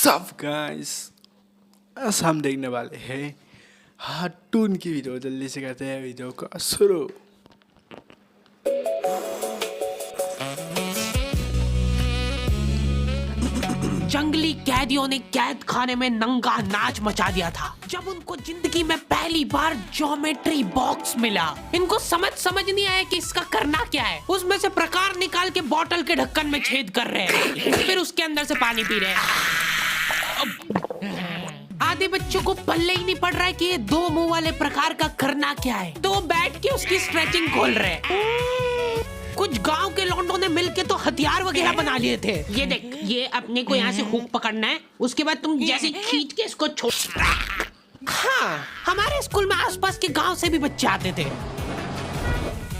सब गाइस, आज हम देखने वाले हैं हार्टून की वीडियो। जल्दी से कहते हैं वीडियो को शुरू। जंगली कैदियों ने कैद खाने में नंगा नाच मचा दिया था जब उनको जिंदगी में पहली बार ज्योमेट्री बॉक्स मिला। इनको समझ नहीं आया कि इसका करना क्या है। उसमें से प्रकार निकाल के बोतल के ढक्कन में छेद कर रहे हैं, फिर उसके अंदर से पानी पी रहे हैं। आधे बच्चों को पल्ले ही नहीं पड़ रहा है कि ये दो मुंह वाले प्रकार का करना क्या है, तो वो बैठ के उसकी स्ट्रेचिंग खोल रहे हैं। कुछ गांव के लौंडों ने मिलके तो हथियार वगैरह बना लिए थे। ये देख, ये अपने को यहाँ से हुक पकड़ना है, उसके बाद तुम जैसे खींच के इसको छोड़। हाँ, हमारे स्कूल में आसपास के गांव से भी बच्चे आते थे।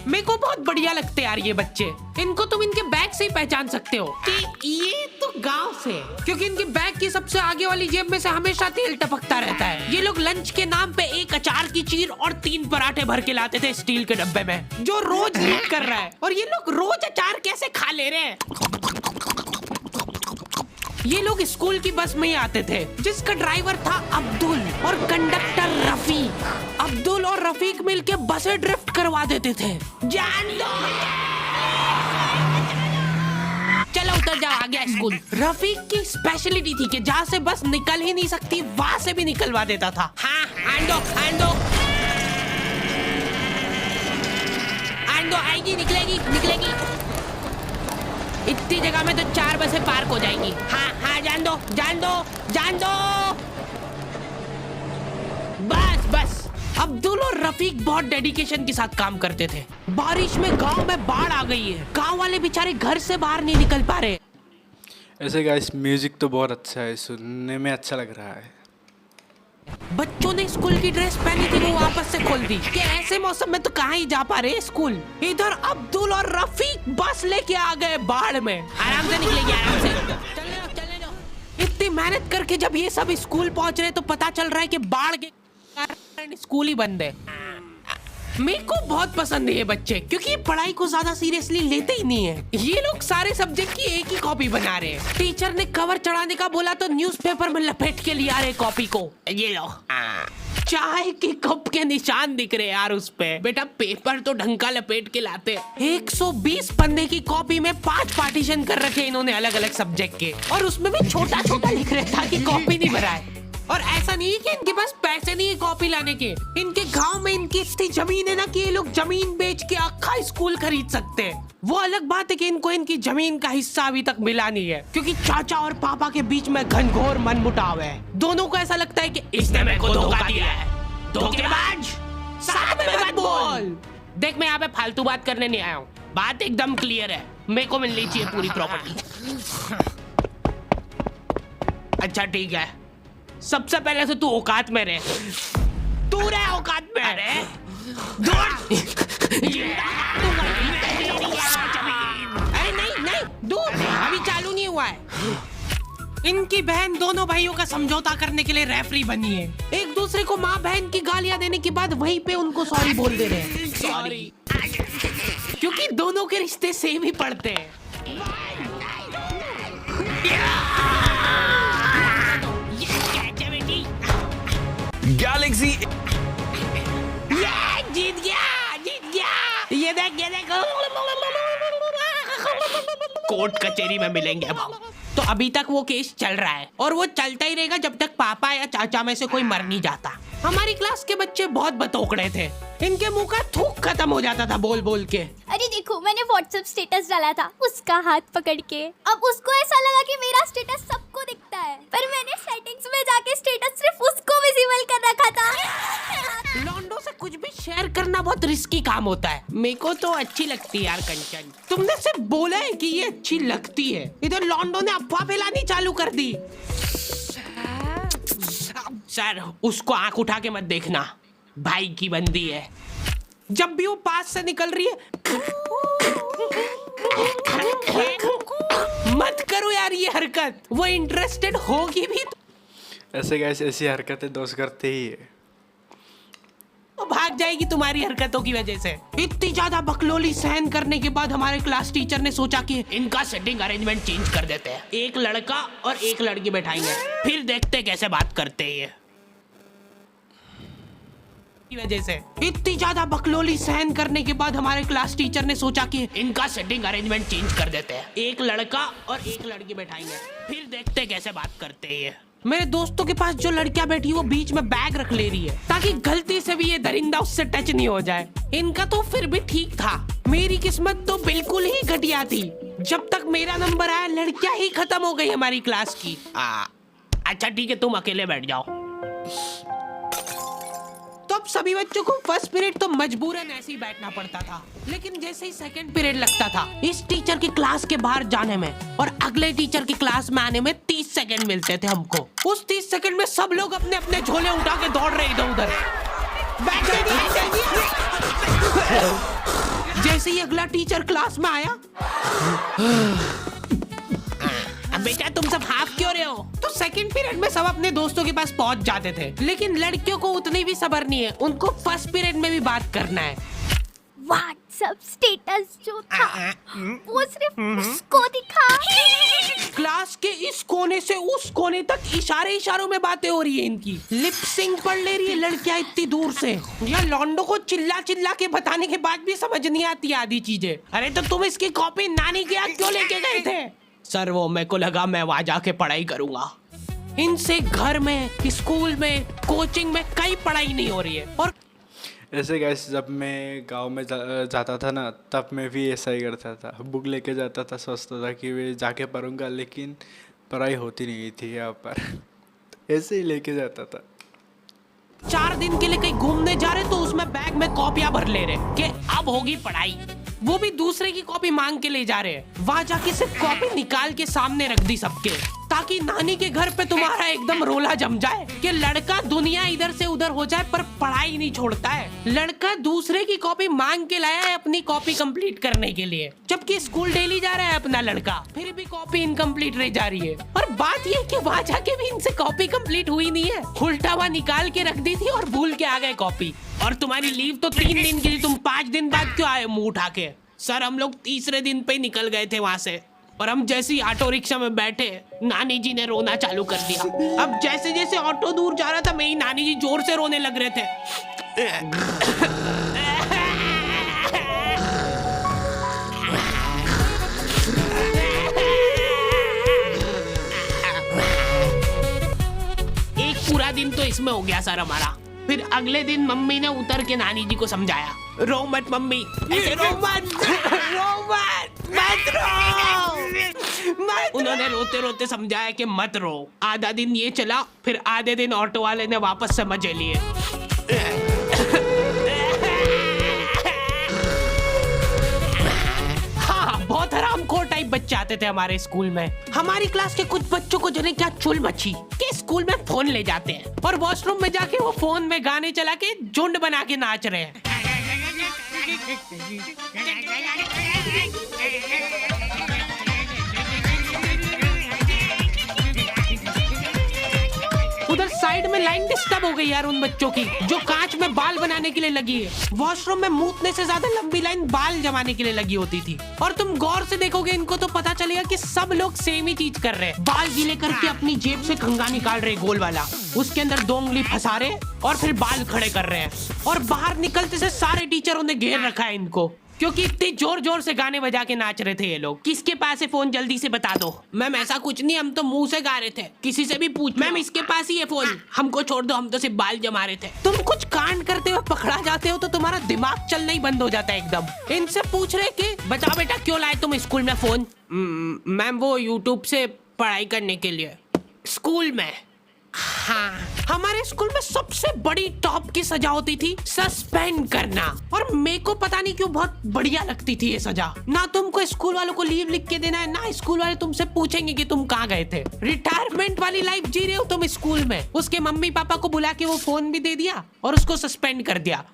मेरे को बहुत बढ़िया लगते यार ये बच्चे। इनको तुम इनके बैग से ही पहचान सकते हो कि ये तो गांव से, क्योंकि इनके बैग की सबसे आगे वाली जेब में से हमेशा तेल टपकता रहता है। ये लोग लंच के नाम पे एक अचार की चीर और 3 पराठे भर के लाते थे स्टील के डब्बे में, जो रोज लीक कर रहा है। और ये लोग रोज अचार कैसे खा ले रहे हैं। ये लोग स्कूल की बस में ही आते थे, जिसका ड्राइवर था अब्दुल और कंडक्टर रफीक। अब्दुल और रफीक मिलके बसें ड्रिफ्ट करवा देते थे। जान दो, चलो उतर जाओ, आ गया स्कूल। रफीक की स्पेशलिटी थी कि जहाँ से बस निकल ही नहीं सकती वहाँ से भी निकलवा देता था। हाँ, आंदो आएगी, निकलेगी। इतनी जगह में तो 4 बसें पार्क हो जाएंगी। हाँ, जान दो। बस। अब्दुल और रफीक बहुत डेडिकेशन के साथ काम करते थे। बारिश में गांव में बाढ़ आ गई है, गांव वाले बेचारे घर से बाहर नहीं निकल पा रहे। ऐसे गाइस, म्यूजिक तो बहुत अच्छा है, सुनने में अच्छा लग रहा है। बच्चों ने स्कूल की ड्रेस पहनी थी, वो वापस से खोल दी कि ऐसे मौसम में तो कहाँ ही जा पा रहे स्कूल। इधर अब्दुल और रफीक बस लेके आ गए बाढ़ में। आराम से निकलेगी, आराम से चलने दो। इतनी मेहनत करके जब ये सब स्कूल पहुंच रहे तो पता चल रहा है कि बाढ़ के कारण स्कूल ही बंद है। मेरे को बहुत पसंद है ये बच्चे, क्योंकि ये पढ़ाई को ज्यादा सीरियसली लेते ही नहीं है। ये लोग सारे सब्जेक्ट की एक ही कॉपी बना रहे हैं। टीचर ने कवर चढ़ाने का बोला तो न्यूज़पेपर में लपेट के लिया रहे कॉपी को। ये लो, चाय के कप के निशान दिख रहे यार उस पे। बेटा पेपर तो ढंग का लपेट के लाते। 120 पन्ने की कॉपी में 5 पार्टीशन कर रखे इन्होंने अलग अलग सब्जेक्ट के, और उसमें भी छोटा लिख रहे ताकि कॉपी नहीं भराए। और ऐसा नहीं है कि इनके पास पैसे नहीं है कॉपी लाने के। इनके गांव में इनकी इतनी जमीन है ना कि ये लोग जमीन बेच के अक्खा स्कूल खरीद सकते हैं। वो अलग बात है कि इनको इनकी जमीन का हिस्सा अभी तक मिला नहीं है, क्योंकि चाचा और पापा के बीच में घनघोर मनमुटाव है। दोनों को ऐसा लगता है कि इसने मेरे को धोखा दिया है। धोखेबाज, साथ में मत बोल। देख, मैं यहाँ पे फालतू बात करने नहीं आया हूँ, बात एकदम क्लियर है। मेरे को मिलनी चाहिए पूरी प्रॉपर्टी। अच्छा ठीक है, सबसे पहले तो तू औकात में रहे। तू रहे औकात में। अरे नहीं, दूर, अभी चालू नहीं हुआ है। इनकी बहन दोनों भाइयों का समझौता करने के लिए रेफरी बनी है। एक दूसरे को माँ बहन की गालियां देने के बाद वहीं पे उनको सॉरी बोल दे रहे हैं। सॉरी, क्योंकि दोनों के रिश्ते सेम ही पड़ते हैं। गैलेक्सी जीत गया। ये देख कोर्ट कचहरी में मिलेंगे अब। तो अभी तक वो केस चल रहा है और वो चलता ही रहेगा जब तक पापा या चाचा में से कोई मर नहीं जाता। हमारी क्लास के बच्चे बहुत बतौकड़े थे। इनके मुंह का थूक खत्म हो जाता था बोल के। अरे देखो, मैंने व्हाट्सएप स्टेटस डाला था उसका हाथ पकड़ के। अब उसको ऐसा लगा कि मेरा स्टेटस सबको दिखता है, पर मैंने सेटिंग्स में जाके स्टेटस सिर्फ उसको विजिबल कर रखा था। लॉन्डो से कुछ भी शेयर करना बहुत रिस्की काम होता है। मेरे को तो अच्छी लगती है यार कंचन। तुमने सिर्फ बोला है कि ये अच्छी लगती है, इधर लॉन्डो ने अफवाह फैलानी चालू कर दी। सर, उसको आंख उठा के मत देखना, भाई की बंदी है। जब भी वो पास से निकल रही है मत करो यार ये हरकत, वो इंटरेस्टेड होगी भी तो। ऐसे गाइस, ऐसी हरकतें दोस्त करते ही है। भाग जाएगी तुम्हारी हरकतों की वजह से। इतनी ज्यादा बकलोली सहन करने के बाद हमारे क्लास टीचर ने सोचा कि इनका सेटिंग अरेंजमेंट चेंज कर देते हैं, एक लड़का और एक लड़की बैठाएंगे, फिर देखते कैसे बात करते हैं ये। की वजह से इतनी ज्यादा बकलोली सहन करने के बाद हमारे क्लास टीचर ने सोचा कि इनका सेटिंग अरेंजमेंट चेंज कर देते हैं, एक लड़का और एक लड़की बैठाएंगे, फिर देखते कैसे बात करते हैं ये। मेरे दोस्तों के पास जो लड़कियां बैठी वो बीच में बैग रख ले रही है ताकि गलती से भी ये दरिंदा उससे टच नहीं हो जाए। इनका तो फिर भी ठीक था, मेरी किस्मत तो बिल्कुल ही घटिया थी। जब तक मेरा नंबर आया लड़कियां ही खत्म हो गई हमारी क्लास की। अच्छा ठीक है, तुम अकेले बैठ जाओ। तो अब सभी बच्चों को फर्स्ट पीरियड तो मजबूरन ऐसे ही बैठना पड़ता था, लेकिन जैसे ही सेकंड पीरियड लगता था इस टीचर की क्लास के बाहर जाने में और अगले टीचर की क्लास में आने में 30 सेकंड मिलते थे हमको। उस 30 सेकंड में सब लोग अपने अपने झोले उठा के दौड़ रहे इधर उधर। जैसे ही अगला टीचर क्लास में आया, अब बेटा तुम सब हाफ क्यों रहे हो? तो सेकंड पीरियड में सब अपने दोस्तों के पास पहुंच जाते थे, लेकिन लड़कियों को उतनी भी सब्र नहीं है, उनको फर्स्ट पीरियड में भी बात करना है। व्हाट्सएप स्टेटस जो था वो सिर्फ उसको दिखा। क्लास के इस कोने से उस कोने तक इशारों में बातें हो रही है इनकी। लिप सिंक पढ़ ले रही है लड़कियां इतनी दूर से। या लॉन्डो को चिल्ला चिल्ला के बताने के बाद भी समझ नहीं आती आधी चीजें। अरे तो तुम इसकी कॉपी नानी के यहाँ क्यों लेके गए थे? सर वो मेरे को लगा मैं वहां जाके पढ़ाई करूंगा। इनसे घर में, स्कूल में, कोचिंग में कई पढ़ाई नहीं हो रही है। और ऐसे गाइस जब मैं गांव में जाता था ना, तब मैं भी ऐसा ही करता था, बुक लेके जाता था, सोचता था कि मैं जाके पढ़ूंगा, लेकिन पढ़ाई होती नहीं थी यहाँ पर। ऐसे ही लेके जाता था। 4 दिन के लिए कहीं घूमने जा रहे तो उसमें बैग में कॉपियां भर ले रहे कि अब होगी पढ़ाई, वो भी दूसरे की कॉपी मांग के ले जा रहे हैं। वहां जाके सिर्फ कॉपी निकाल के सामने रख दी सबके, ताकि नानी के घर पे तुम्हारा एकदम रोला जम जाए कि लड़का दुनिया इधर से उधर हो जाए पर पढ़ाई नहीं छोड़ता है। लड़का दूसरे की कॉपी मांग के लाया है अपनी कॉपी कंप्लीट करने के लिए, जबकि स्कूल डेली जा रहा है अपना लड़का, फिर भी कॉपी इनकम्प्लीट रह जा रही है। और बात ये कि वहां जाके भी इनसे कॉपी कंप्लीट हुई नहीं है, उल्टा हुआ निकाल के रख दी थी और भूल के आ गए कॉपी। और तुम्हारी लीव तो 3 दिन की थी, तुम 5 दिन बाद क्यों आए मुंह उठा के? सर हम लोग तीसरे दिन पे निकल गए थे वहां से, और हम जैसे ही ऑटो रिक्शा में बैठे नानी जी ने रोना चालू कर दिया। अब जैसे जैसे ऑटो दूर जा रहा था मेरी नानी जी जोर से रोने लग रहे थे। एक पूरा दिन तो इसमें हो गया सर हमारा। फिर अगले दिन मम्मी ने उतर के नानी जी को समझाया, रो मत मम्मी, ऐसे रो मत, मत रो। उन्होंने रोते रोते समझाया कि मत रो। आधा दिन ये चला, फिर आधे दिन ऑटो वाले ने वापस से मजे लिए। हाँ, बहुत हरामखोर टाइप बच्चे आते थे हमारे स्कूल में। हमारी क्लास के कुछ बच्चों को जने क्या चुल मची कि स्कूल में फोन ले जाते हैं और वॉशरूम में जाके वो फोन में गाने चला के झुंड बना के नाच रहे हैं। उधर साइड में लाइन डिस्टर्ब हो गई यार उन बच्चों की जो कांच में बाल बनाने के लिए लगी है। वॉशरूम में मूतने से ज्यादा लंबी लाइन बाल जमाने के लिए लगी होती थी। और तुम गौर से देखोगे इनको तो पता चलेगा कि सब लोग सेम ही चीज कर रहे हैं। बाल गीले करके अपनी जेब से कंघा निकाल रहे गोल वाला, उसके अंदर 2 उंगली फंसा रहे और फिर बाल खड़े कर रहे हैं। और बाहर निकलते से सारे टीचरों ने घेर रखा है इनको, क्योंकि इतने जोर जोर से गाने बजा के नाच रहे थे ये लोग। किसके पास है फोन, जल्दी से बता दो। मैम ऐसा कुछ नहीं, हम तो मुंह से गा रहे थे, किसी से भी पूछ। मैम इसके पास ही है फोन, हमको छोड़ दो, हम तो सिर्फ बाल जमा रहे थे। तुम कुछ कांड करते हुए पकड़ा जाते हो तो तुम्हारा दिमाग चलना ही बंद हो जाता है एकदम। इनसे पूछ रहे कि बता बेटा क्यों लाए तुम स्कूल में फोन? मैम वो यूट्यूब से पढ़ाई करने के लिए। स्कूल में? हाँ, हमारे स्कूल में सबसे बड़ी टॉप की सजा होती थी सस्पेंड करना, और मेरे को पता नहीं क्यों बहुत बढ़िया लगती थी ये सजा। ना तुमको स्कूल वालों को लीव लिख के देना है, ना स्कूल वाले तुमसे पूछेंगे कि तुम कहाँ गए थे। रिटायरमेंट वाली लाइफ जी रहे हो तुम स्कूल में। उसके मम्मी पापा को बुला के वो फोन भी दे दिया और उसको सस्पेंड कर दिया।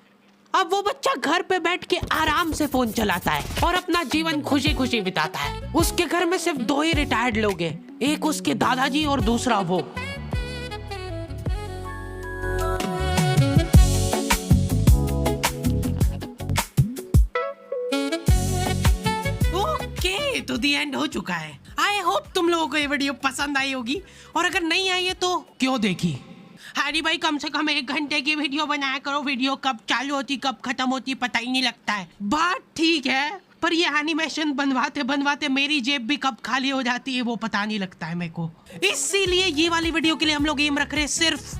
अब वो बच्चा घर पे बैठ के आराम से फोन चलाता है और अपना जीवन खुशी खुशी बिताता है। उसके घर में सिर्फ 2 ही रिटायर्ड लोग हैं, एक उसके दादाजी और दूसरा वो। हो चुका है। आई होप तुम लोगों को ये वीडियो पसंद आई होगी, और अगर नहीं आई है तो क्यों देखी। अरे भाई कम से कम 1 घंटे की वीडियो बनाया करो, वीडियो कब चालू होती कब खत्म होती पता ही नहीं लगता है। बात ठीक है, पर ये एनिमेशन बनवाते बनवाते मेरी जेब भी कब खाली हो जाती है वो पता नहीं लगता है मेरे को। इसीलिए ये वाली वीडियो के लिए हम लोग एम रख रहे हैं सिर्फ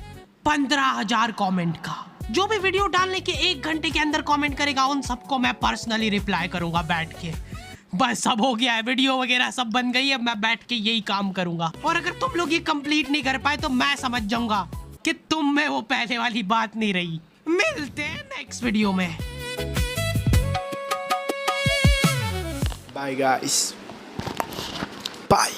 15,000 कमेंट का। जो भी वीडियो डालने के 1 घंटे के अंदर कमेंट करेगा उन सबको मैं पर्सनली रिप्लाई करूंगा बैठ के। बस सब हो गया है, वीडियो वगैरह सब बन गई है, मैं बैठ के यही काम करूंगा। और अगर तुम लोग ये कंप्लीट नहीं कर पाए तो मैं समझ जाऊंगा कि तुम में वो पहले वाली बात नहीं रही। मिलते हैं नेक्स्ट वीडियो में। Bye guys. Bye.